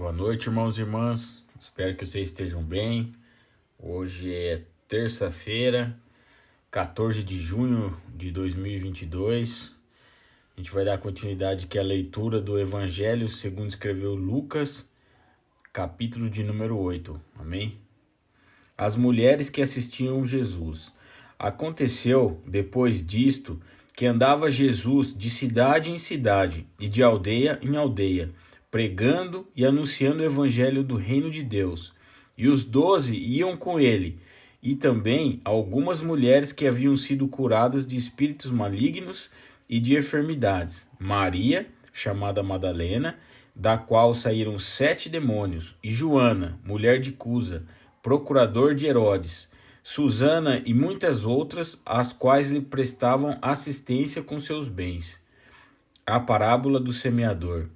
Boa noite, irmãos e irmãs. Espero que vocês estejam bem. Hoje é terça-feira, 14 de junho de 2022. A gente vai dar continuidade aqui à leitura do Evangelho segundo escreveu Lucas, capítulo de número 8. Amém? As mulheres que assistiam Jesus. Aconteceu, depois disto, que andava Jesus de cidade em cidade e de aldeia em aldeia, pregando e anunciando o evangelho do reino de Deus. E os 12 iam com ele, e também algumas mulheres que haviam sido curadas de espíritos malignos e de enfermidades. Maria, chamada Madalena, da qual saíram 7 demônios, e Joana, mulher de Cusa, procurador de Herodes, Susana e muitas outras, as quais lhe prestavam assistência com seus bens. A parábola do semeador.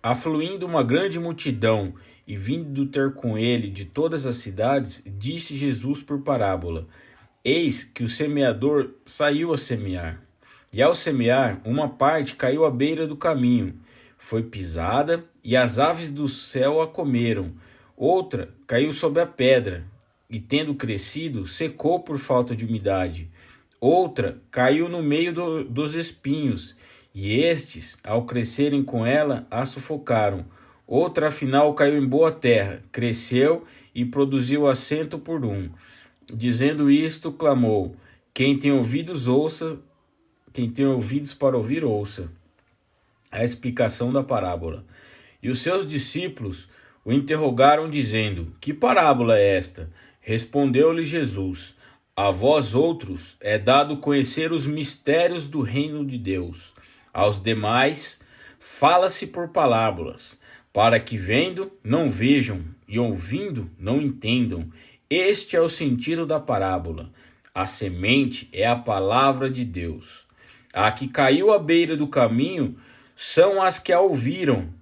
Afluindo uma grande multidão e vindo ter com ele de todas as cidades, disse Jesus por parábola: Eis que o semeador saiu a semear. E ao semear, uma parte caiu à beira do caminho, foi pisada, e as aves do céu a comeram. Outra caiu sobre a pedra, e tendo crescido, secou por falta de umidade. Outra caiu no meio dos espinhos, e estes, ao crescerem com ela, a sufocaram. Outra, afinal, caiu em boa terra, cresceu e produziu a 100 por 1. Dizendo isto, clamou: Quem tem ouvidos, ouça. Quem tem ouvidos para ouvir, ouça. A explicação da parábola. E os seus discípulos o interrogaram, dizendo: Que parábola é esta? Respondeu-lhe Jesus: A vós outros é dado conhecer os mistérios do reino de Deus. Aos demais, fala-se por parábolas, para que vendo, não vejam, e ouvindo, não entendam. Este é o sentido da parábola. A semente é a palavra de Deus. A que caiu à beira do caminho são as que a ouviram.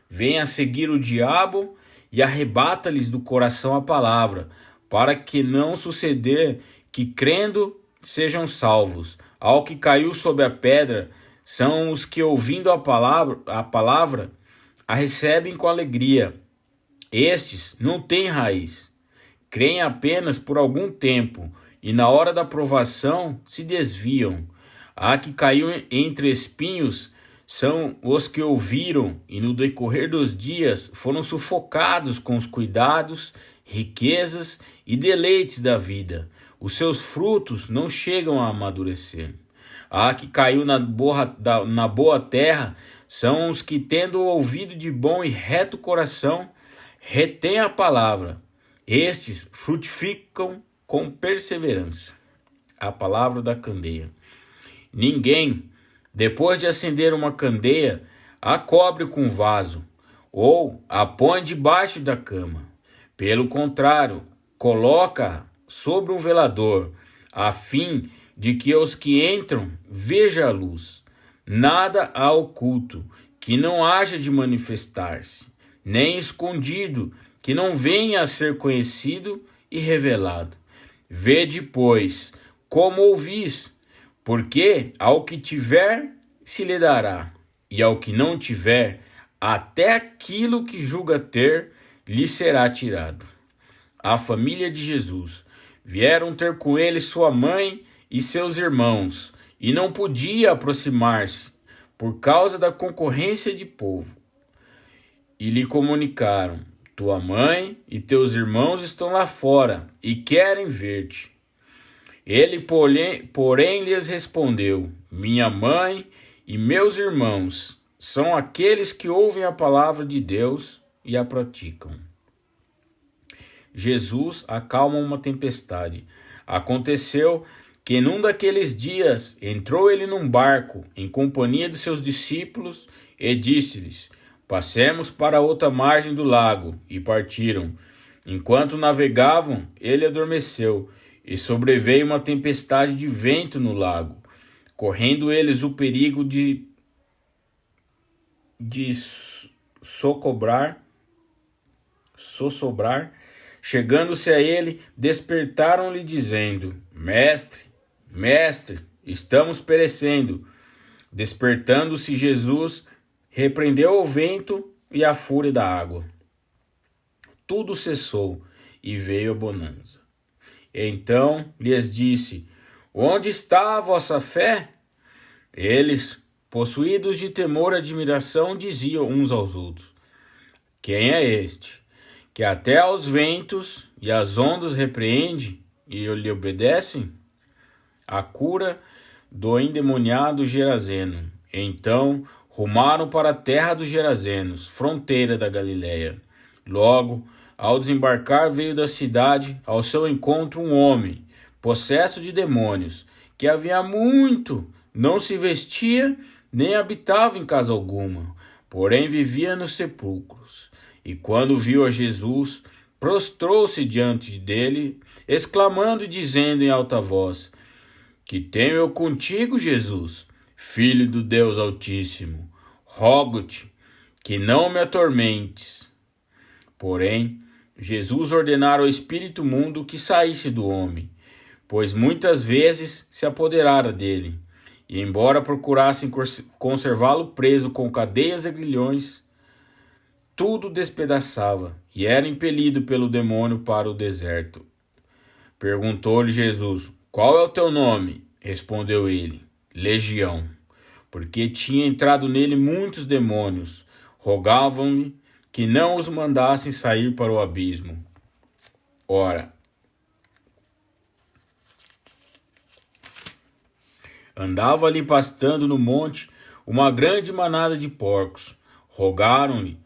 Vem a seguir o diabo e arrebata-lhes do coração a palavra, para que não suceder que, crendo, sejam salvos. Ao que caiu sobre a pedra, são os que, ouvindo a palavra, a recebem com alegria. Estes não têm raiz, creem apenas por algum tempo, e na hora da provação se desviam. A que caiu entre espinhos são os que ouviram, e no decorrer dos dias foram sufocados com os cuidados, riquezas e deleites da vida. Os seus frutos não chegam a amadurecer. A que caiu na boa terra são os que, tendo ouvido de bom e reto coração, retêm a palavra. Estes frutificam com perseverança. A palavra da candeia. Ninguém, depois de acender uma candeia, a cobre com vaso, ou a põe debaixo da cama. Pelo contrário, coloca sobre um velador, a fim de que os que entram vejam a luz. Nada há oculto que não haja de manifestar-se, nem escondido que não venha a ser conhecido e revelado. Vede, pois, como ouvis, porque ao que tiver se lhe dará, e ao que não tiver, até aquilo que julga ter lhe será tirado. A família de Jesus. Vieram ter com ele sua mãe e seus irmãos, e não podia aproximar-se por causa da concorrência de povo. E lhe comunicaram: Tua mãe e teus irmãos estão lá fora e querem ver-te. Ele, porém, lhes respondeu: Minha mãe e meus irmãos são aqueles que ouvem a palavra de Deus e a praticam. Jesus acalma uma tempestade. Aconteceu que num daqueles dias entrou ele num barco em companhia de seus discípulos e disse-lhes: Passemos para a outra margem do lago. E partiram. Enquanto navegavam, ele adormeceu, e sobreveio uma tempestade de vento no lago, correndo eles o perigo de sossobrar. Chegando-se a ele, despertaram-lhe, dizendo: Mestre, estamos perecendo. Despertando-se Jesus, repreendeu o vento e a fúria da água, tudo cessou e veio a bonança. Então lhes disse: onde está a vossa fé? Eles, possuídos de temor e admiração, diziam uns aos outros: quem é este, que até aos ventos e às ondas repreende e lhe obedecem? A cura do endemoniado Gerazeno. Então rumaram para a terra dos Gerazenos, fronteira da Galiléia. Logo, ao desembarcar, veio da cidade ao seu encontro um homem, possesso de demônios, que havia muito não se vestia, nem habitava em casa alguma, porém vivia nos sepulcros. E quando viu a Jesus, prostrou-se diante dele, exclamando e dizendo em alta voz: que tenho eu contigo, Jesus, Filho do Deus Altíssimo? Rogo-te que não me atormentes. Porém, Jesus ordenara ao espírito imundo que saísse do homem, pois muitas vezes se apoderara dele, e embora procurassem conservá-lo preso com cadeias e grilhões, tudo despedaçava, e era impelido pelo demônio para o deserto. Perguntou-lhe Jesus: qual é o teu nome? Respondeu ele: Legião, porque tinha entrado nele muitos demônios. Rogavam-lhe que não os mandassem sair para o abismo. Ora, andava ali pastando no monte uma grande manada de porcos. Rogaram-lhe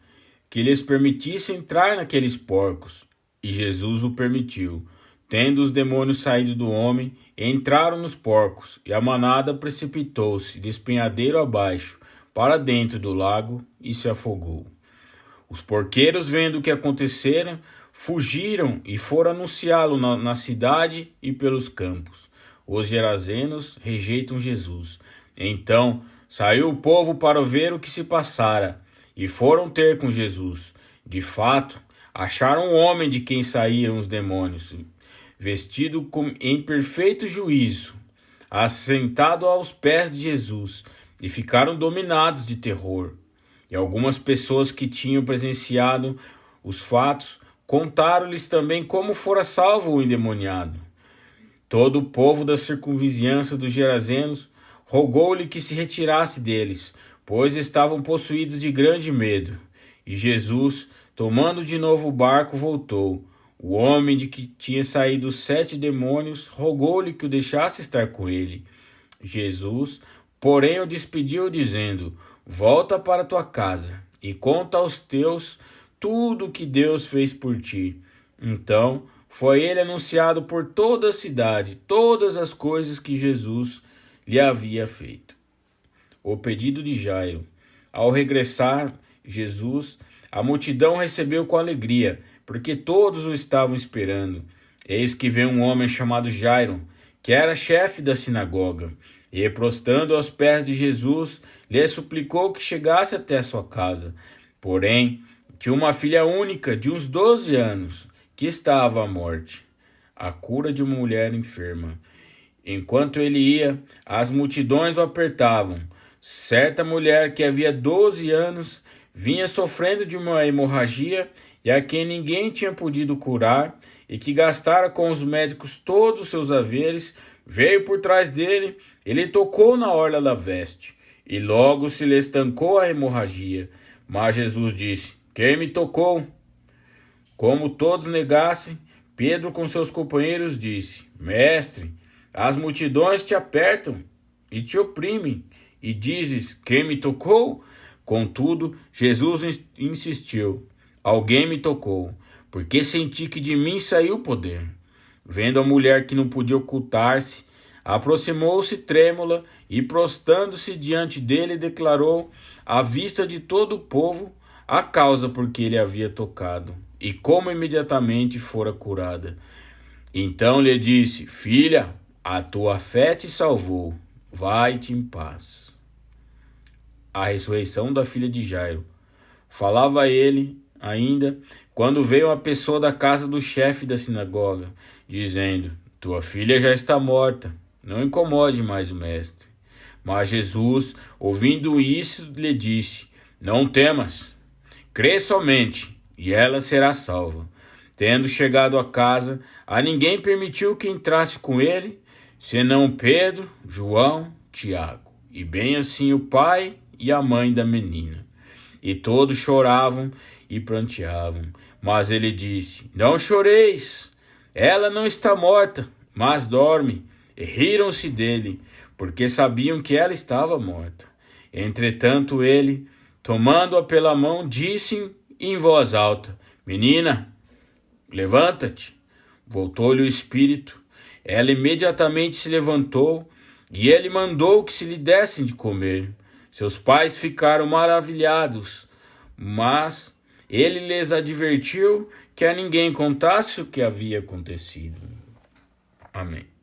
que lhes permitisse entrar naqueles porcos, e Jesus o permitiu. Tendo os demônios saído do homem, entraram nos porcos, e a manada precipitou-se, despenhadeiro abaixo, para dentro do lago, e se afogou. Os porqueiros, vendo o que acontecera, fugiram e foram anunciá-lo na cidade e pelos campos. Os gerazenos rejeitam Jesus. Então saiu o povo para ver o que se passara, e foram ter com Jesus. De fato, acharam um homem de quem saíram os demônios, vestido em perfeito juízo, assentado aos pés de Jesus, e ficaram dominados de terror. E algumas pessoas que tinham presenciado os fatos contaram-lhes também como fora salvo o endemoniado. Todo o povo da circunvizinhança dos Gerazenos rogou-lhe que se retirasse deles, pois estavam possuídos de grande medo. E Jesus, tomando de novo o barco, voltou. O homem de que tinha saído os 7 demônios rogou-lhe que o deixasse estar com ele. Jesus, porém, o despediu, dizendo: volta para tua casa e conta aos teus tudo o que Deus fez por ti. Então foi ele anunciado por toda a cidade, todas as coisas que Jesus lhe havia feito. O pedido de Jairo. Ao regressar Jesus, a multidão recebeu com alegria, porque todos o estavam esperando. Eis que veio um homem chamado Jairo, que era chefe da sinagoga, e, prostrando aos pés de Jesus, lhe suplicou que chegasse até a sua casa. Porém, tinha uma filha única, de uns 12 anos, que estava à morte. A cura de uma mulher enferma. Enquanto ele ia, as multidões o apertavam. Certa mulher que havia 12 anos vinha sofrendo de uma hemorragia, e a quem ninguém tinha podido curar, e que gastara com os médicos todos os seus haveres, veio por trás dele, ele tocou na orla da veste, e logo se lhe estancou a hemorragia. Mas Jesus disse: quem me tocou? Como todos negassem, Pedro com seus companheiros disse: Mestre, as multidões te apertam e te oprimem, e dizes: quem me tocou? Contudo, Jesus insistiu: alguém me tocou, porque senti que de mim saiu o poder. Vendo a mulher que não podia ocultar-se, aproximou-se trêmula e, prostrando-se diante dele, declarou à vista de todo o povo a causa por que ele havia tocado, e como imediatamente fora curada. Então lhe disse: filha, a tua fé te salvou, vai-te em paz. A ressurreição da filha de Jairo. Falava ele ainda, quando veio uma pessoa da casa do chefe da sinagoga, dizendo: tua filha já está morta, não incomode mais o mestre. Mas Jesus, ouvindo isso, lhe disse: não temas, crê somente, e ela será salva. Tendo chegado a casa, a ninguém permitiu que entrasse com ele, senão Pedro, João, Tiago, e bem assim o pai e a mãe da menina. E todos choravam e pranteavam. Mas ele disse: Não choreis, ela não está morta, mas dorme. E riram-se dele, porque sabiam que ela estava morta. Entretanto ele, tomando-a pela mão, disse em voz alta: Menina, levanta-te. Voltou-lhe o espírito. Ela imediatamente se levantou, e ele mandou que se lhe dessem de comer. Seus pais ficaram maravilhados, mas ele lhes advertiu que a ninguém contasse o que havia acontecido. Amém.